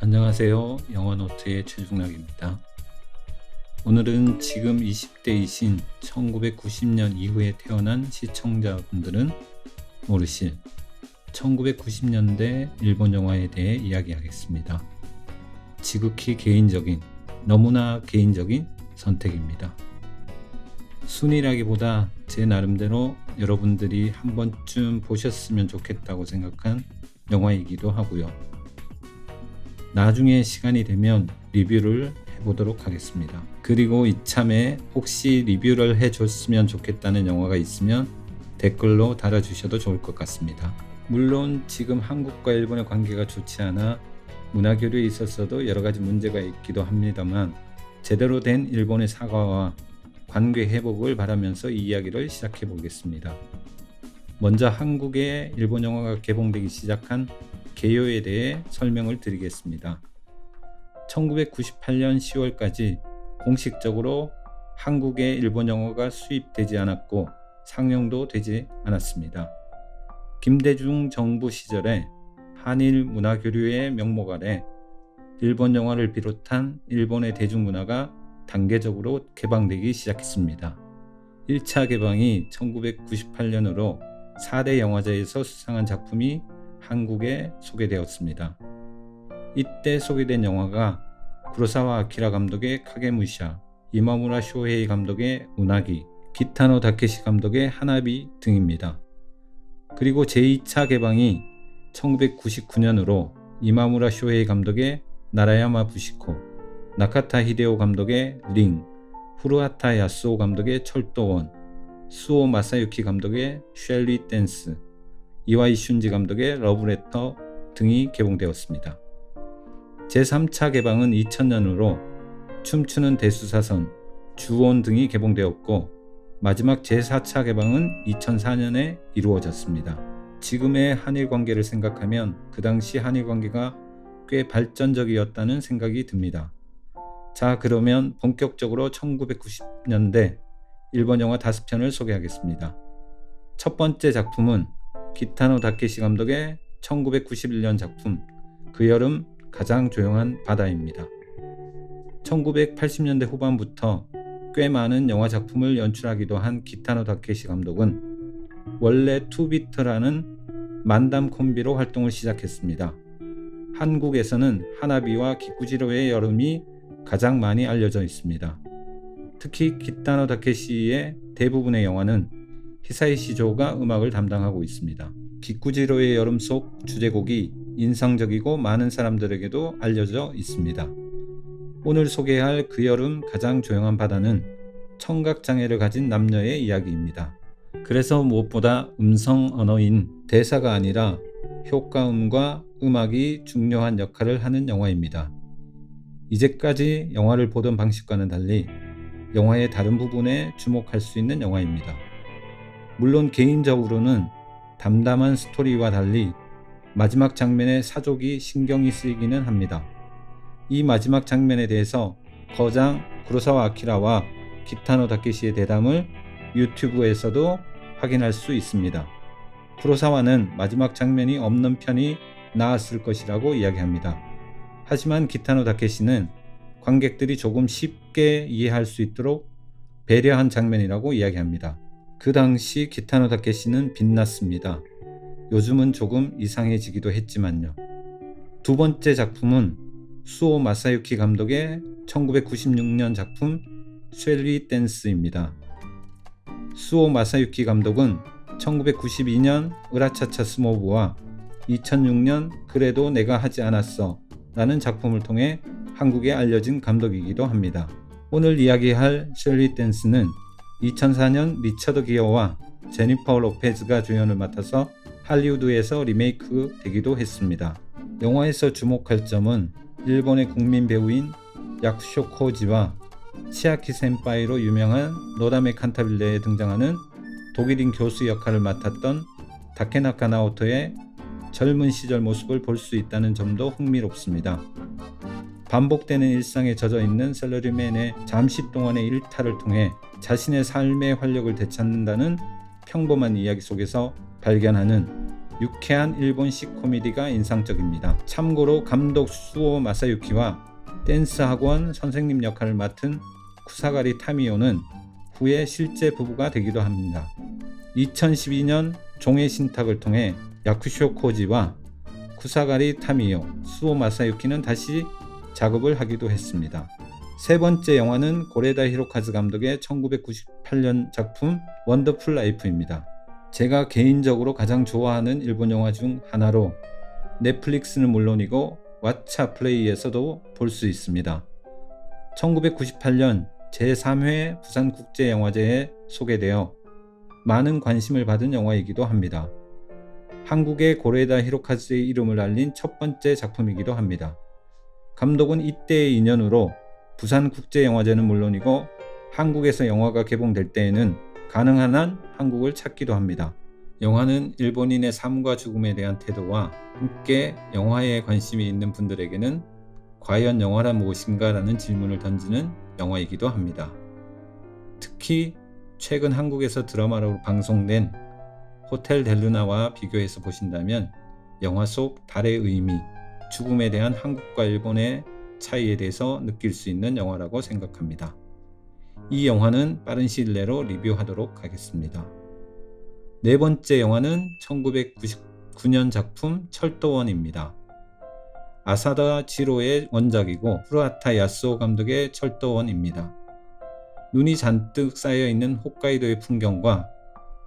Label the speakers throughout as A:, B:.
A: 안녕하세요. 영어노트의 최중락입니다. 오늘은 지금 20대이신 1990년 이후에 태어난 시청자분들은 모르실 1990년대 일본 영화에 대해 이야기하겠습니다. 지극히 개인적인, 너무나 개인적인 선택입니다. 순위라기보다 제 나름대로 여러분들이 한 번쯤 보셨으면 좋겠다고 생각한 영화이기도 하고요. 나중에 시간이 되면 리뷰를 해보도록 하겠습니다. 그리고 이참에 혹시 리뷰를 해줬으면 좋겠다는 영화가 있으면 댓글로 달아주셔도 좋을 것 같습니다. 물론 지금 한국과 일본의 관계가 좋지 않아 문화교류에 있어서도 여러가지 문제가 있기도 합니다만 제대로 된 일본의 사과와 관계 회복을 바라면서 이 이야기를 시작해 보겠습니다. 먼저 한국에 일본 영화가 개봉되기 시작한 개요에 대해 설명을 드리겠습니다. 1998년 10월까지 공식적으로 한국에 일본 영화가 수입되지 않았고 상영도 되지 않았습니다. 김대중 정부 시절에 한일 문화교류의 명목 아래 일본 영화를 비롯한 일본의 대중문화가 단계적으로 개방되기 시작했습니다. 1차 개방이 1998년으로 4대 영화제에서 수상한 작품이 한국에 소개되었습니다. 이때 소개된 영화가 구로사와 아키라 감독의 카게무샤, 이마무라 쇼헤이 감독의 우나기, 기타노 다케시 감독의 하나비 등입니다. 그리고 제2차 개방이 1999년으로 이마무라 쇼헤이 감독의 나라야마 부시코, 나카타 히데오 감독의 링, 후루하타 야스오 감독의 철도원, 수오 마사유키 감독의 쉘리 댄스, 이와이 슌지 감독의 러브레터 등이 개봉되었습니다. 제3차 개방은 2000년으로 춤추는 대수사선, 주온 등이 개봉되었고 마지막 제4차 개방은 2004년에 이루어졌습니다. 지금의 한일 관계를 생각하면 그 당시 한일 관계가 꽤 발전적이었다는 생각이 듭니다. 자, 그러면 본격적으로 1990년대 일본 영화 5편을 소개하겠습니다. 첫 번째 작품은 기타노 다케시 감독의 1991년 작품 그 여름 가장 조용한 바다입니다. 1980년대 후반부터 꽤 많은 영화 작품을 연출하기도 한 기타노 다케시 감독은 원래 투비트라는 만담 콤비로 활동을 시작했습니다. 한국에서는 하나비와 기쿠지로의 여름이 가장 많이 알려져 있습니다. 특히 기타노 다케시의 대부분의 영화는 히사이 시조가 음악을 담당하고 있습니다. 기쿠지로의 여름 속 주제곡이 인상적이고 많은 사람들에게도 알려져 있습니다. 오늘 소개할 그 여름 가장 조용한 바다는 청각장애를 가진 남녀의 이야기입니다. 그래서 무엇보다 음성 언어인 대사가 아니라 효과음과 음악이 중요한 역할을 하는 영화입니다. 이제까지 영화를 보던 방식과는 달리 영화의 다른 부분에 주목할 수 있는 영화입니다. 물론 개인적으로는 담담한 스토리와 달리 마지막 장면의 사족이 신경이 쓰이기는 합니다. 이 마지막 장면에 대해서 거장 구로사와 아키라와 기타노 다케시의 대담을 유튜브에서도 확인할 수 있습니다. 구로사와는 마지막 장면이 없는 편이 나았을 것이라고 이야기합니다. 하지만 기타노 다케시는 관객들이 조금 쉽게 이해할 수 있도록 배려한 장면이라고 이야기합니다. 그 당시 기타노 다케시는 빛났습니다. 요즘은 조금 이상해지기도 했지만요. 두 번째 작품은 수오 마사유키 감독의 1996년 작품 쉘리 댄스입니다. 수오 마사유키 감독은 1992년 으라차차 스모부와 2006년 그래도 내가 하지 않았어 라는 작품을 통해 한국에 알려진 감독이기도 합니다. 오늘 이야기할 쉘리 댄스는 2004년 리처드 기어와 제니퍼 로페즈가 주연을 맡아서 할리우드에서 리메이크 되기도 했습니다. 영화에서 주목할 점은 일본의 국민 배우인 야쿠쇼 코지와 치아키 센파이로 유명한 노다메 칸타빌레에 등장하는 독일인 교수 역할을 맡았던 다케나카 나오토의 젊은 시절 모습을 볼 수 있다는 점도 흥미롭습니다. 반복되는 일상에 젖어 있는 셀러리맨의 잠시 동안의 일탈을 통해 자신의 삶의 활력을 되찾는다는 평범한 이야기 속에서 발견하는 유쾌한 일본식 코미디가 인상적입니다. 참고로 감독 수오 마사유키와 댄스 학원 선생님 역할을 맡은 쿠사가리 타미오는 후에 실제 부부가 되기도 합니다. 2012년 종의 신탁을 통해 야쿠쇼 코지와 쿠사가리 타미오, 수오 마사유키는 다시 작업을 하기도 했습니다. 세 번째 영화는 고레다 히로카즈 감독의 1998년 작품 원더풀 라이프입니다. 제가 개인적으로 가장 좋아하는 일본 영화 중 하나로 넷플릭스는 물론이고 왓챠 플레이에서도 볼 수 있습니다. 1998년 제3회 부산국제영화제에 소개되어 많은 관심을 받은 영화이기도 합니다. 한국의 고레다 히로카즈의 이름을 알린 첫 번째 작품이기도 합니다. 감독은 이때의 인연으로 부산국제영화제는 물론이고 한국에서 영화가 개봉될 때에는 가능한 한 한국을 찾기도 합니다. 영화는 일본인의 삶과 죽음에 대한 태도와 함께 영화에 관심이 있는 분들에게는 과연 영화란 무엇인가 라는 질문을 던지는 영화이기도 합니다. 특히 최근 한국에서 드라마로 방송된 호텔 델루나와 비교해서 보신다면 영화 속 달의 의미, 죽음에 대한 한국과 일본의 차이에 대해서 느낄 수 있는 영화라고 생각합니다. 이 영화는 빠른 시일 내로 리뷰하도록 하겠습니다. 네 번째 영화는 1999년 작품 철도원입니다. 아사다 지로의 원작이고 후라타 야스오 감독의 철도원입니다. 눈이 잔뜩 쌓여있는 홋카이도의 풍경과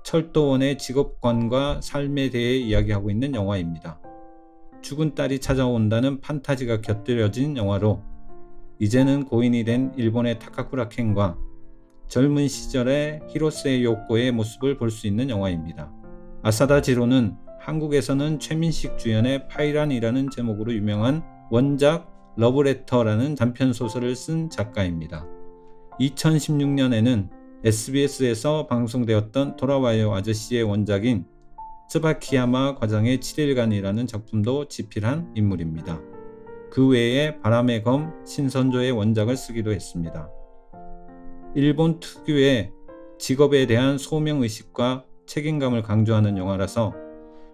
A: 철도원의 직업관과 삶에 대해 이야기하고 있는 영화입니다. 죽은 딸이 찾아온다는 판타지가 곁들여진 영화로 이제는 고인이 된 일본의 타카쿠라 켄과 젊은 시절의 히로세 요코의 모습을 볼 수 있는 영화입니다. 아사다 지로는 한국에서는 최민식 주연의 파이란이라는 제목으로 유명한 원작 러브레터라는 단편소설을 쓴 작가입니다. 2016년에는 SBS에서 방송되었던 돌아와요 아저씨의 원작인 츠바키야마 과장의 7일간이라는 작품도 집필한 인물입니다. 그 외에 바람의 검 신선조의 원작을 쓰기도 했습니다. 일본 특유의 직업에 대한 소명의식과 책임감을 강조하는 영화라서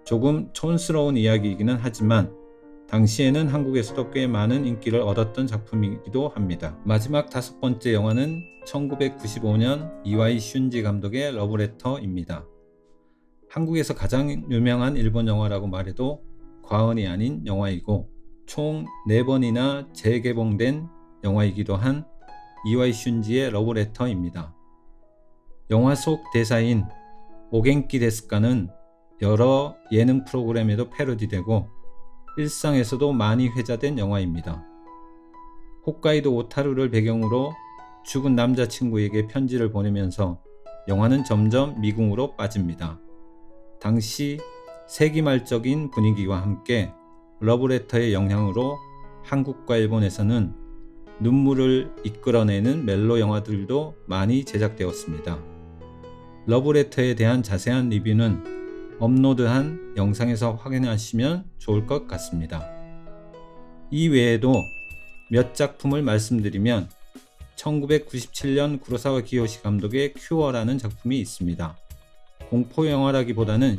A: 조금 촌스러운 이야기이기는 하지만 당시에는 한국에서도 꽤 많은 인기를 얻었던 작품이기도 합니다. 마지막 다섯 번째 영화는 1995년 이와이 슌지 감독의 러브레터입니다. 한국에서 가장 유명한 일본 영화라고 말해도 과언이 아닌 영화이고 총 4번이나 재개봉된 영화이기도 한 이와이 슌지의 러브레터입니다. 영화 속 대사인 오겐키 데스까는 여러 예능 프로그램에도 패러디되고 일상에서도 많이 회자된 영화입니다. 홋카이도 오타루를 배경으로 죽은 남자친구에게 편지를 보내면서 영화는 점점 미궁으로 빠집니다. 당시 세기말적인 분위기와 함께 러브레터의 영향으로 한국과 일본에서는 눈물을 이끌어내는 멜로 영화들도 많이 제작되었습니다. 러브레터에 대한 자세한 리뷰는 업로드한 영상에서 확인하시면 좋을 것 같습니다. 이 외에도 몇 작품을 말씀드리면 1997년 구로사와 기요시 감독의 큐어라는 작품이 있습니다. 공포 영화라기보다는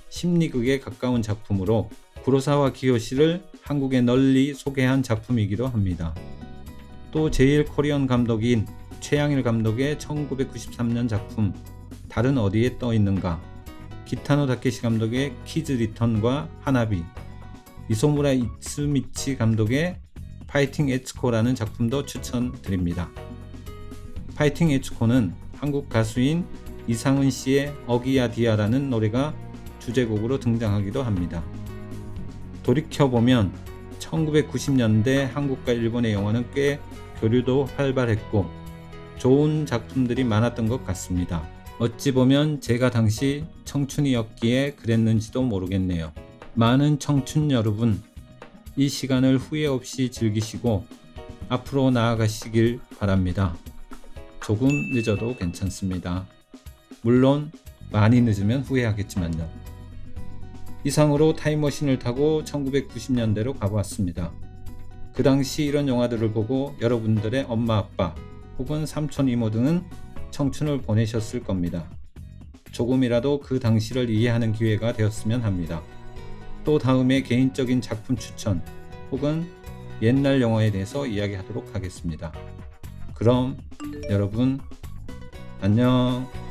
A: 심리극에 가까운 작품으로 구로사와 기요시를 한국에 널리 소개한 작품이기도 합니다. 또 제1코리언 감독인 최양일 감독의 1993년 작품 달은 어디에 떠 있는가, 기타노 다케시 감독의 키즈 리턴과 하나비, 이소무라 이츠미치 감독의 파이팅 에츠코라는 작품도 추천드립니다. 파이팅 에츠코는 한국 가수인 이상은 씨의 어기야 디아라는 노래가 주제곡으로 등장하기도 합니다. 돌이켜보면 1990년대 한국과 일본의 영화는 꽤 교류도 활발했고 좋은 작품들이 많았던 것 같습니다. 어찌 보면 제가 당시 청춘이었기에 그랬는지도 모르겠네요. 많은 청춘 여러분, 이 시간을 후회 없이 즐기시고 앞으로 나아가시길 바랍니다. 조금 늦어도 괜찮습니다. 물론 많이 늦으면 후회하겠지만요. 이상으로 타임머신을 타고 1990년대로 가보았습니다. 그 당시 이런 영화들을 보고 여러분들의 엄마 아빠 혹은 삼촌 이모 등은 청춘을 보내셨을 겁니다. 조금이라도 그 당시를 이해하는 기회가 되었으면 합니다. 또 다음에 개인적인 작품 추천 혹은 옛날 영화에 대해서 이야기하도록 하겠습니다. 그럼 여러분 안녕.